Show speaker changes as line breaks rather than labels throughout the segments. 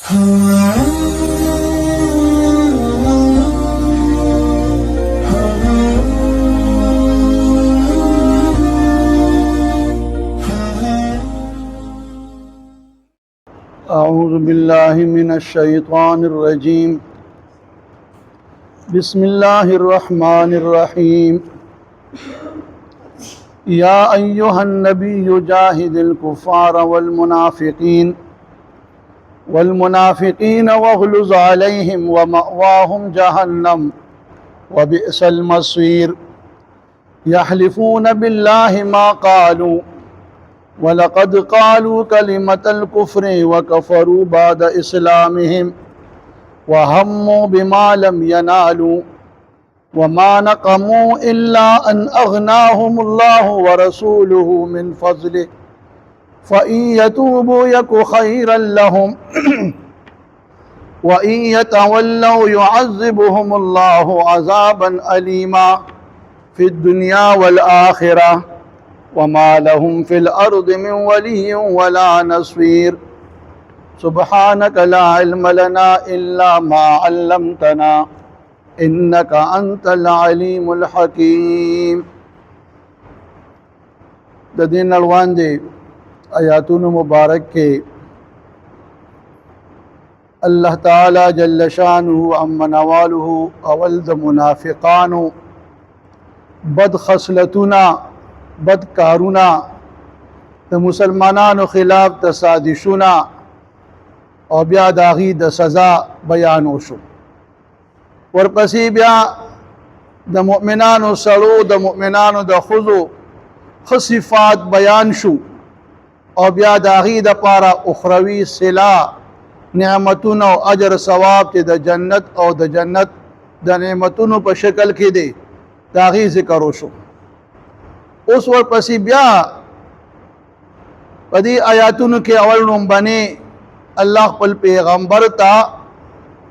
أعوذ بالله من الشيطان الرجيم بسم الله الرحمن الرحيم يا أيها النبي جاهد الكفار والمنافقين واغلظ عليهم ومأواهم جهنم وبئس المصير يحلفون بالله ما قالوا ولقد قالوا كلمة الكفر وكفروا بعد إسلامهم وهموا بما لم ينالوا وما نقموا إلا أن أغناهم الله ورسوله من فضله فإن يتوبوا يك خيرا لهم وإن يتولوا يعذبهم الله عذابا أليما في الدنيا والآخرة وما لهم في الأرض من ولي ولا نصير سبحانك لا علم لنا إلا ما علمتنا إنك أنت العليم الحكيم. د دین اړوند آیاتونو مبارک کې الله تعالی جل شانه عم نواله اول د منافقانو بد خصلتنا بد کارونا د مسلمانانو خلاف تصادشونا او بیا داغي د سزا بیان وشو. ورپسې بیا د مؤمنانو سړو د مؤمنانو د خذو خصفات بیان شو او بیا داغي د پاره اخروی صلا نعمتونو او اجر ثواب چې د جنت او د جنت د نعمتونو په شکل کې دي داغي ذکر وشو. اوس ورپسې بیا په دې آیاتونو کې اول نومبني الله خپل پیغمبر ته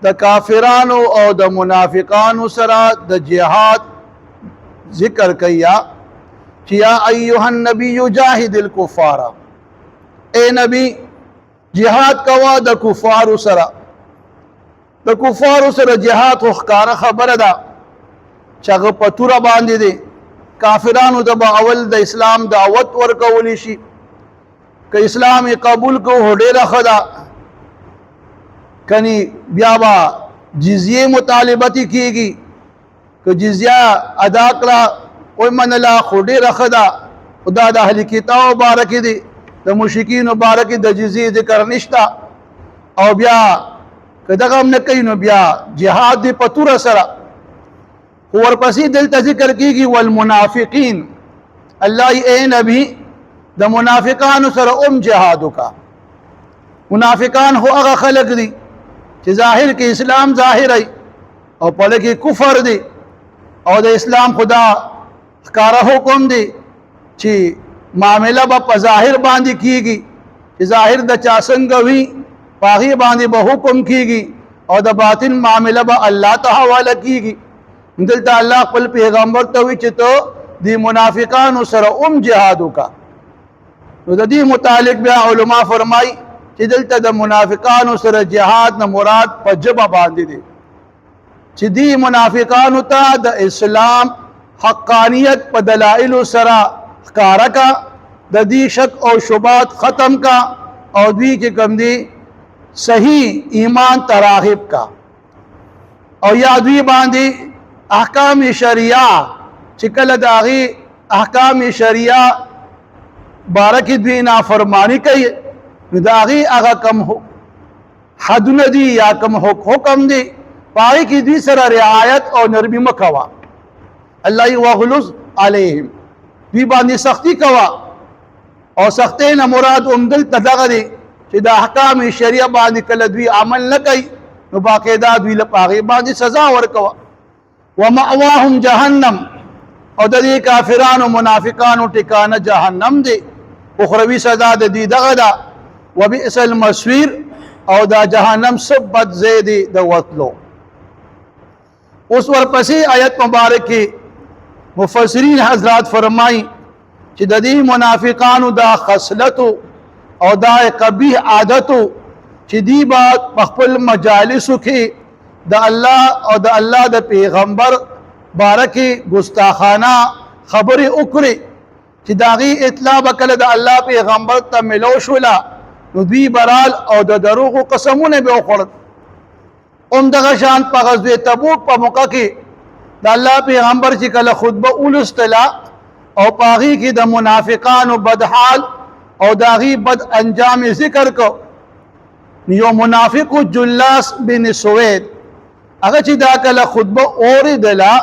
د کافرانو او د منافقانو سره د جهاد ذکر کیا چې یا ایها النبی جاهد الکفار، اے نبی جهاد کوا د کفارو سره. د کفارو سره جهاد خو ښکاره خبره ده چې هغه په توره باندې دی. کافرانو ته به اول د اسلام دعوت ورکولی شي، که اسلام قبول کو ډیره ښه ده، کنی بیا به جزیه مطالبتی کیږي، که جزیه ادا کړه وی منله خو ډیره ښه ده. خدا د اهل کتاب مبارک دی، د مشرکین مبارک د جزیه ذکر نشته. او بیا که دغه هم نه کوي نو بیا جهاد دی په توره سره. ورپسې دلته ذکر کیږي والمنافقین، الله اے نبی د منافقانو سره جهاد وکا. منافقان هو هغه خلق دي چې ظاهر کې اسلام ظاهر ای او په لکه کفر دی او د اسلام خدا ښکارا حکم دی چې معامله به په ظاهر باندې کیږي، چې ظاهر د چا څنګه وي پاغي باندې به حکم کیږي او د باطن معامله به الله ته حواله کیږي. دلته الله خپل پیغمبر ته وی چې ته دی منافقانو سره جهاد وکا. نو د دې متعلق بیا علما فرمای چې دلته د منافقانو سره جهاد نه مراد په جبه باندې دی، چې دی منافقانو ته د اسلام حقانیت په دلایل سره ښکارا کا، د دې شک او شبهات ختم کا او دوی چې کوم دی صحیح ایمان تراغب کا. او یا دوی باندې احکام شریعه چې کله داغي احکام شریعه بارک دوی نافرمانی کوي نو داغي هغه کم حدونه دي یا کم حکم دي پای کې دوی سره رعایت او نرمي مکوا. الله وغلظ علیهم، دوی باندې سختی کوا. او سختی نه مراد دل دغه دي چې د احکام شریعه باندې کله دوی عمل نه کوي نو باقاعده دوی له پاغي باندې سزا ورکوا. ومأواهم جهنم، او د دې کافرانو منافقانو ټکانه جهنم دی، اخروی سزا د دې دغه ده. وبئس المصير، او دا جهنم سبت زیدی د وتلو. اوس ورپسې آیت مبارک کې مفسرین حضرات فرمایي چې د دې منافقانو دا خصلت او دا قبیح عادت چې دی با په خپل مجالسو کې د الله او د الله د پیغمبر بارکه ګستاخانه خبرې وکړي چې داغي اطلاع وکړه د الله پیغمبر ته ملو شولا نو دوی برال او د دروغو قسمونه به وخوړل. دغه شان په غزوه تبوک په موقع کې د الله پیغمبر چې کله خطبه ولستلا او پاغي کې د منافقانو بدحال او داغي بد انجام ذکر کو، یو منافق جلاس بن سوید هغه چې دا کله خطبه اوریدلا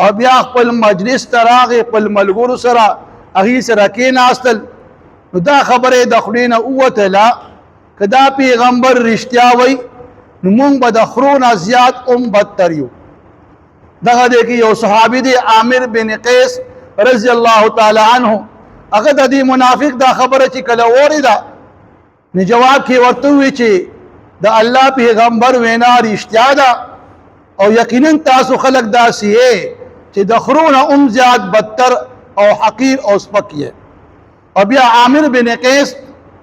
او بیا خپل مجلس تراغه خپل ملګرو سره هغه سره کېناستل، نو دا خبره د خلینو اوتلا کدا پیغمبر رښتیا وای نو مونږ به د خرونه زیات بدتر یو. دغه د یو صحابي دی عامر بن قیس رضی الله تعالی عنہ، هغه د دې منافق دا خبره چې کله اوریدا نو جواب کې ورته وی چې د الله پیغمبر وینا رښتیا ده او یقینا تاسو خلق داسي چې د خرونه زیات بدتر او حقیر او سپکیه. او بیا عامر بن قیس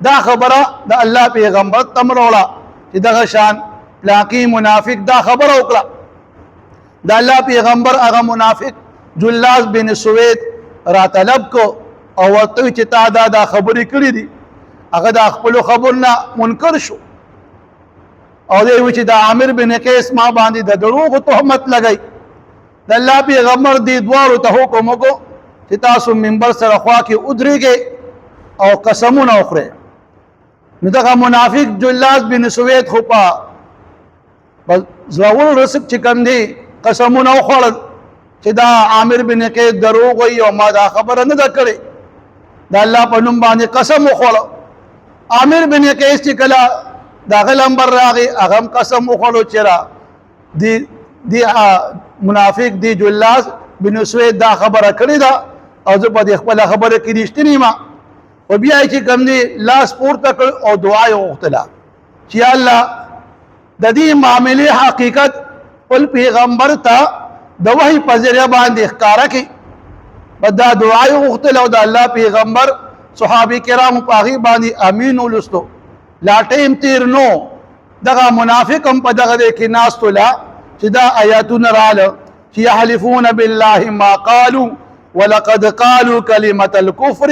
دا خبره د الله پیغمبر تمروړه چې دغه شان پلاکی منافق دا خبره وکړه. د الله پیغمبر هغه منافق جلاس بن سوید را طلب کو او ورته چې تا دا خبرې کړې دي، هغه د خپل خبرنا منکر شو او دی چې د عامر بن قیس ما باندې د دروغ تهمت لګی. د الله پیغمبر دې دوارو ته حکم وکړو چې تاسو منبر سره خوا کې ودرېږئ او قسمونه وخورئ. نو دغه منافق جلاس بن سوید خو په زړور رسک چې کوم دی قسمونه وخوړل چې دا عامر بن قیس دروغ وایي او ما دا خبره نه ده کړې، د الله په نوم باندې قسم وخوړ. عامر بن قیس چې کله دغه لمبر راغی هغه قسم وخوړو چې را دی منافق دی جلاس بن سوید دا خبره کړې ده او زه په دې خپل خبره کې رښتینی ما. او بیا چې کوم دی لاس پورته کړ او دعا یې وغوښتله چې الله د دې معاملې حقیقت خپل پیغمبر ته د وحی په ذریعه باندې ښکارا کړي. په دا دعا یې وغوښتله او د الله پیغمبر صحابه کرام په هغې باندې امین ولستو. لا ټیم تیر نو دغه منافق هم په دغه کې ناستو لا چې دا آیاتونه رااله چې یحلفون بالله ما قالوا ولقد قالوا کلمة الكفر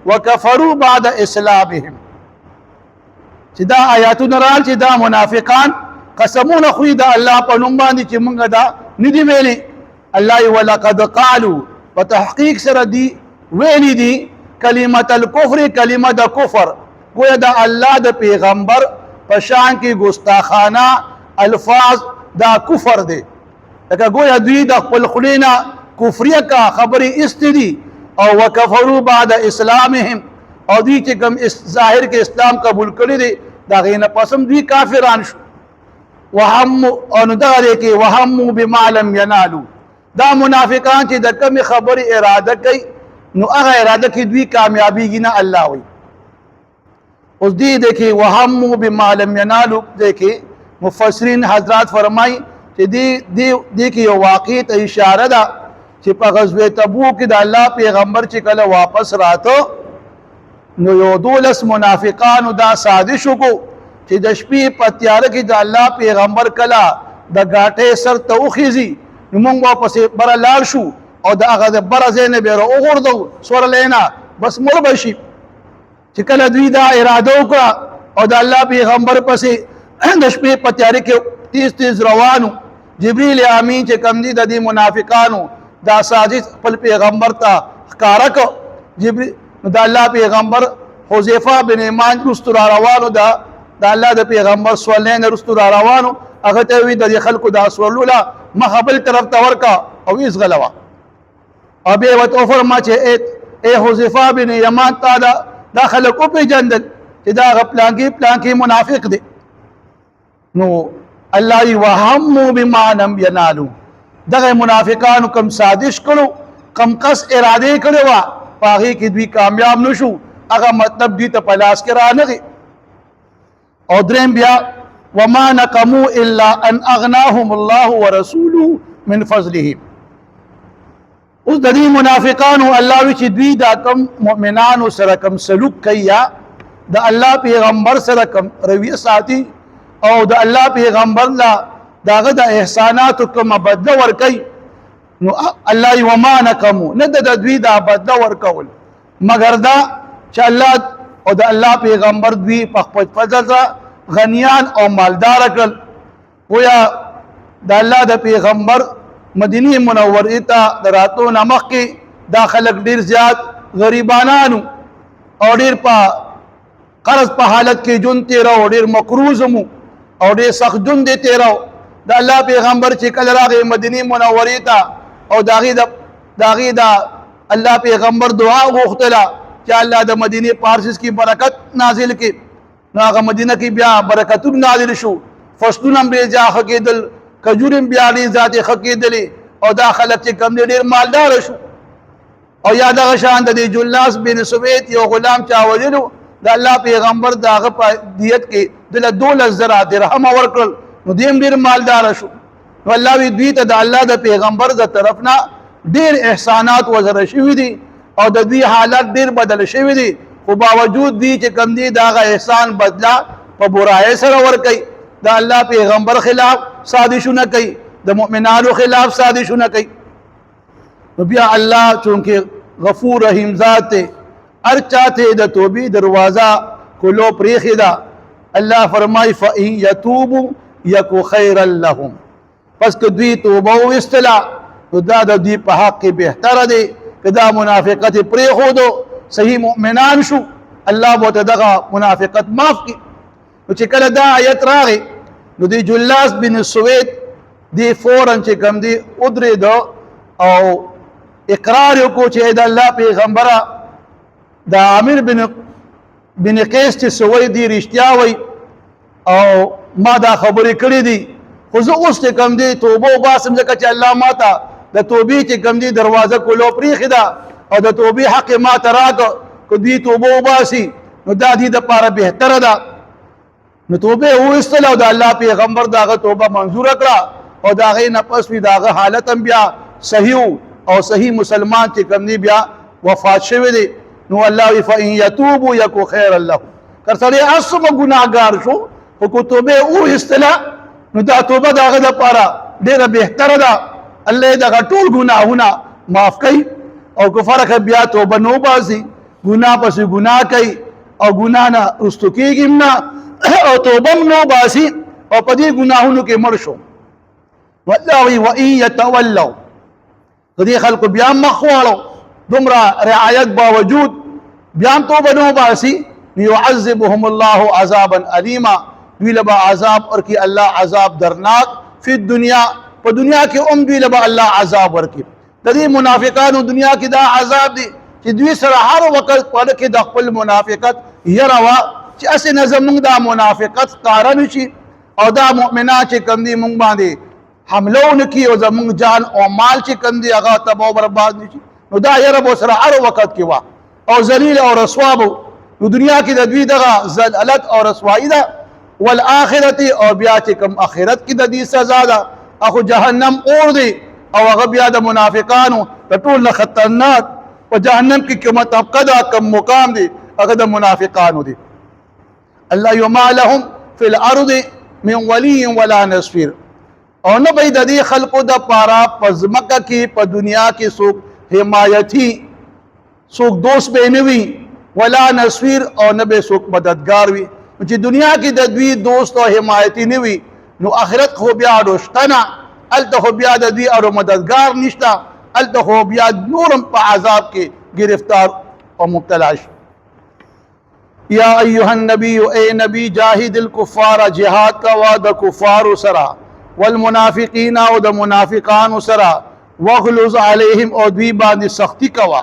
وكفروا بعد اسلامهم، چې دا آیاتونه راال چې دا منافقان قسمونه خوري د الله په نوم باندې چې موږ دا ندی ویلي. الله ولقد قالوا په تحقیق سره دی ویلي دي کلمة الكفر، کلمه د کفر، گویا د الله د پیغمبر په شان کې ګستاخانه الفاظ دا کفر دی. لکه گویا دوی د خپل خلینا کفریه کا خبرې استدي او وکفروا بعد اسلامهم، او دوی چې کوم ظاهر کې اسلام قبول کړی دی دا غینه پسم دوی کافران شو. وهم او دغه کې وهم بما لم ينالوا، دا منافقان چې د کوم خبرې اراده کوي نو هغه اراده کې دوی کامیابیږي نه الله وي. اوس دې کې وهم بما لم ينالوا کې مفسرین حضرات فرمای چې دې کې یو واقع ته اشاره ده چې په غزوه تبوک کې د الله پیغمبر چې کله واپس راته نو یو 12 منافقانو دا سازش وکړو چې د شپې په تیاره کې د الله پیغمبر کله د غاټې سر ته وخیزي نو موږ واپس بر لاړ شو او د هغه د بر ځای به وګرځو سور لینا بس مړ بشي. چې کله دوی دا اراده وکړه او د الله پیغمبر پسې د شپې په تیاره کې تیز روانو، جبرئیل امین چې کم دي د دې منافقانو دا سازش خپل پیغمبر ته ښکارا کو. جبرئیل د الله پیغمبر حذیفه بن یمان رستو را روانو، د الله د پیغمبر سوالین رستو را روانو، هغه ته وی د خلکو دا سوالولا مخبل طرف ته ورکا او ایس غلوا. او به وته فرما چې اے حذیفه بن یمان تا دا خلکو په جندل چې دا پلانکی منافق دی. نو الله وهم بما لم ينالوا، دغه منافقانو کم سازش کړو، کم قص اراده کړو، پاغي کې دوی کامیاب نشو، هغه مطلب دوی ته پلاس کې را نغی. او دریم بیا وما نقموا الا ان اغناهم الله ورسوله من فضله. اوس د دې منافقانو الله وی چې دوی دا کم مؤمنانو سره کم سلوک کیا د الله پیغمبر سره کوم رویه ساتي او د الله پیغمبر لا داغه د احسانات کوم بدله ورکي نو الله وما نقمو نه د دوی دا بدله ورکول مگر دا چې الله او د الله پیغمبر دوی په خپل فضل غنیان او مالدار کړل گویا د الله د پیغمبر مدینه منوره ته دراتو نمخ کې دا خلک ډیر زیات غریبانانو او ډیر په قرض په حالت کې جون تیرو ډیر مقروض مو او ډیر سخت جون دي تیرو د الله پیغمبر چې کله راغی مدینه منوره ته او داغي دا الله پیغمبر دعا غوښتله چې الله د مدینه پارسس کی برکت نازل کړي نو هغه مدینه کې بیا برکتونه نازل شو فصلونه به ځا خکېدل کجورم بیا دې ذات خکېدلې او دا خلک چې کم ډیر مالدار شو او یا دغه شان د جلاس بن سوید یو غلام چا وجلو د الله پیغمبر داغه په دیت کې دله 12,000 درهم ورکړل نو دیم ډیر مالدار شو نو الله وی دوی ته د الله د پیغمبر د طرفنا ډیر احسانات وزر شوی دي او د دې حالت ډیر بدل شوی دي خو باوجود دی چې کم دی داغه احسان بدلا په برای سره ور کوي د الله پیغمبر خلاف سازشونه کوي د مؤمنانو خلاف سازشونه کوي نو بیا الله چونکه غفور رحیم ذات هر چاته د توبې دروازه کولو پریخي دا الله فرمای فإن يتوبوا يكن خيرا لهم پس که دوی توبه واستلا نو دا د دوی په حق کې بهتره دی که دا منافقت پریښودو صحیح مؤمنان شو الله به دغه منافقت معاف کړي نو چې کله دا آیت راغی نو دی جلاس بن سوید دی فورا چې کوم دی ودرېدو او اقرار وکړو چې د الله پیغمبره د عامر بن قیس چې سوی دی رښتیا وای او ما دا خبرې کړې دي خو زه اوس چې کوم دی توبه وباسم ځکه چې الله ماته د توبې چې کوم دی دروازه کولو پریښې ده او د توبې حق ماته راکړه که دوی توبه وباسي نو دا دې دپاره بهتره ده نو توبه وایستله او د الله پیغمبر داغه توبه منظوره کړه او د هغې نه پس وي د هغه حالت هم بیا صحیح او صحیح مسلمان چې کوم دی بیا وفات شوی دی نو الله وی فإن يتوبوا يكن خيرا لهم که سړی هر ګناهګار شو خو که توبه وایستله نو دا توبه د هغه دپاره ډېره بهتره ده الله یې دغه ټول ګناهونه معاف کوي او که فرق بیا توبه نه وباسي ګناه پسې ګناه کوي او ګناه نه رستو کېږي نه او توبه هم نه وباسي او په دې ګناهونو کې مړ شو والله وی وإن يتولوا که دې خلکو بیا مخ واړو دومره رعایت باوجود بیا هم توبه نه وباسي يعذبهم الله عذابا أليما دوی لبا عذاب ورکی الله عذاب درناک فی الدنیا په دنیا کې دوی لبا الله عذاب ورکی د دې منافقانو دنیا کې دا عذاب دی چې دوی سره هر وخت په کې د خپل منافقت یره وا چې اسې نه زمونږ دا منافقت ښکاره نشي او دا مؤمنان چې کوم دي مونږ باندې حمله ونه کړي او زمونږ جان او مال چې کوم دي هغه تباه او برباد نشي نو دا یره به سره هر وخت کې وا او ذلیل او رسوا به نو دنیا کې د دوی دغه ذلت او رسوایی ده والآخرت او بیا چې کوم آخرت کې د دې سزا ده اخو جهنم اور دی او هغه بیا د منافقانو د ټول خطرناک په جهنم کې کومه طبقه ده کوم مقام دی هغه د منافقانو دی الله یما لهم فی الارض من ولی ولا نصير او نه به د دې خلقو د پاره په ځمکه کې په دنیا کې څوک حمایتي څوک دوست به نه وي ولا نصير او نه به څوک مددگار وي چې دنیا کې د دوی دوست او حمایتي نه وي نو آخرت خو بیا روشتنه الته خو بیا د دوی او مددگار نشته الته خو بیا نورم په عذاب کې گرفتار او مبتلا شي یا ایها النبی اے نبی جاهد الكفار جهاد کا وعد کفار سرا والمنافقین او د منافقان سرا واغلظ علیهم او دوی باندې سختی کوا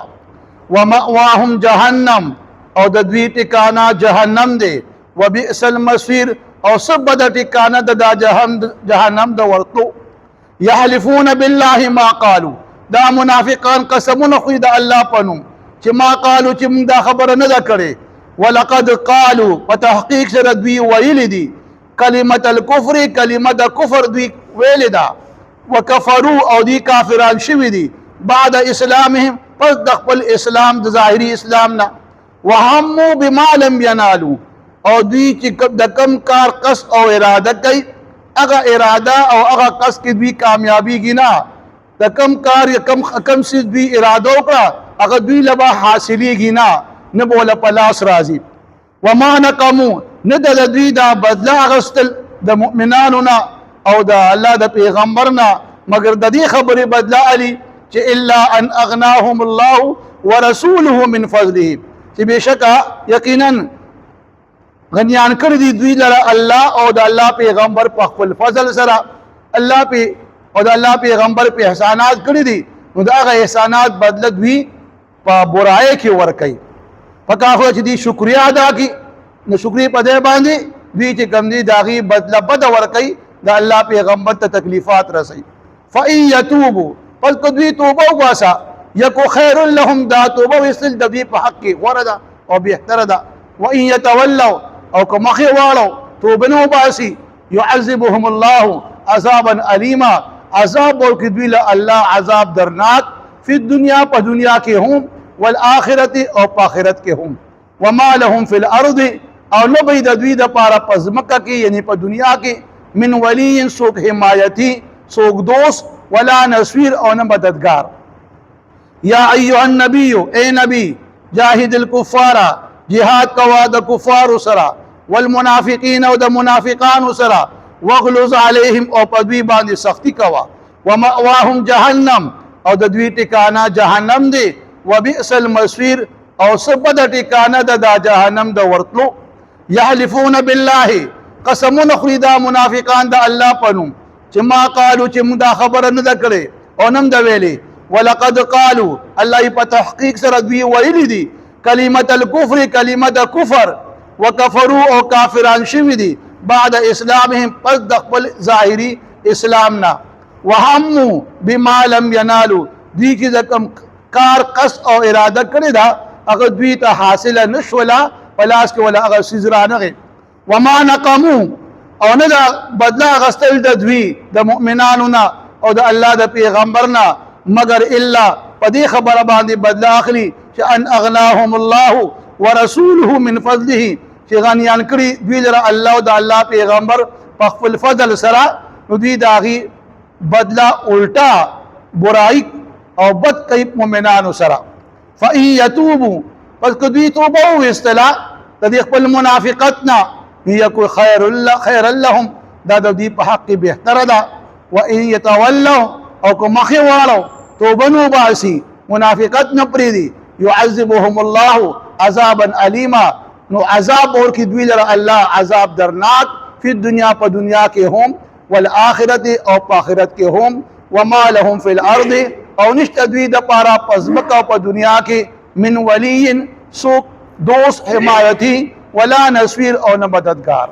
ومأواهم جهنم او د دوی ټکانا جهنم دی وبئس المصير او سب د ټکانه د جهنم د ورتلو يحلفون بالله ما قالوا دا منافقان قسمونه خو د الله پنوم چې ما قالوا چې موږ دا خبره نه ده کړې ولقد قالوا وتحقيق سره دوی ویل دي کلمه الكفر کلمه د کفر دوی ویل ده وکفروا او دوی کافران شوي دي بعد اسلامهم پس د خپل اسلام د ظاهري اسلام نه وهموا بما لم ينالوا او دوی چې د کم کار قصد او اراده کوي هغه اراده او هغه قصد کې دوی کامیابیږي نه د کم کار یا کم څه دوی اراده وکړه هغه دوی لبا حاصلېږي نه بوله په لاس راځي وما نقموا نه د دوی دا بدله اخیستل د مؤمنانو نه او د الله د پیغمبر نه مگر د دې خبرې بدله علي چې الا ان اغناهم الله ورسوله من فضله چې بشکا یقینا غنیان کړی دي دوی لره الله او د الله پیغمبر په خپل فضل سره الله په او د الله پیغمبر په احسانات کړی دي نو دا غ احسانات بدله دوی په برای کې ور کوي پکاخو چې دي شکریا ادا کی نو شکرې په دې باندې دوی چې کم دي داغي بدله بد ور کوي د الله پیغمبر ته تکلیفات رسي فإن يتوبوا پس کو دوی توبه واسا یکو خیر لهم دا توبه وسل د دې په حق کې وردا او بهتر ده وإن يتولوا او کوم خي والو توبه نو باسي يعذبهم الله عذابا الیما عذاب ورکړي دوی له الله عذاب درناک فی الدنیا په دنیا کې هم والآخرت او په آخرت کې هم وما لهم فی الارض او نو به د دوی د پاره پزمکه کې یعنی په دنیا کې من ولی سوک حمایتی سوک دوست ولا نصير او نه مددگار یا ایها النبی اے نبی جاهد الكفار جهاد کوا د کفار سره والمنافقین او د منافقان سره واغلظ علیهم او په دوی باندې سختی کوا ومأواهم جهنم او د دوی ټکانه جهنم دی وبئس المصير او سبد ټکانه د جهنم د ورتلو یحلفون بالله قسمون خریدا منافقان د الله پنوم چې ما قالو چې موږ دا خبره نه کړې او نم د ویلې ولقد قالوا الله په تحقیق سره دوی ویلي دي کلمه الكفر کلمه د کفر وکفروا او کافران شوي دي بعد اسلامهم پس د خپل ظاهري اسلامنا وهموا بما لم ينالوا دوی چې د کم کار قصد او اراده کړی دا هغه دوی ته حاصله نشولا پلاس کې ولا هغه سيزرانه وما نقموا او نه دا بدلا غستل د دوی د مؤمنانو نه او د الله د پیغمبر نه مگر الا پدې خبره باندې بدلا اخلي چې ان اغناهم الله ورسوله من فضله چې غنیان کړي دوی لره الله او د الله پیغمبر په خپل فضل سره نو دوی داغي بدلا الټا برائی او بد کوي مؤمنانو سره فإن يتوبوا پس که دوی توبه واستلا د خپل منافقتنا یکو خیر لهم دا د دې په حق بهتر ده وإن يتولوا او که مخې واړو توبه نو باسي منافقت نه پریدي يعذبهم الله عذابا الیما نو عذاب ورکړي دوی لره الله عذاب درناک فی الدنیا په دنیا کې هم والآخرت او په آخرت کې هم وما لهم فی الارض او نشته دوی د پاره پزمکه په دنیا کې من ولی سوک دوست حمایتی ولا نصير او نه مددگار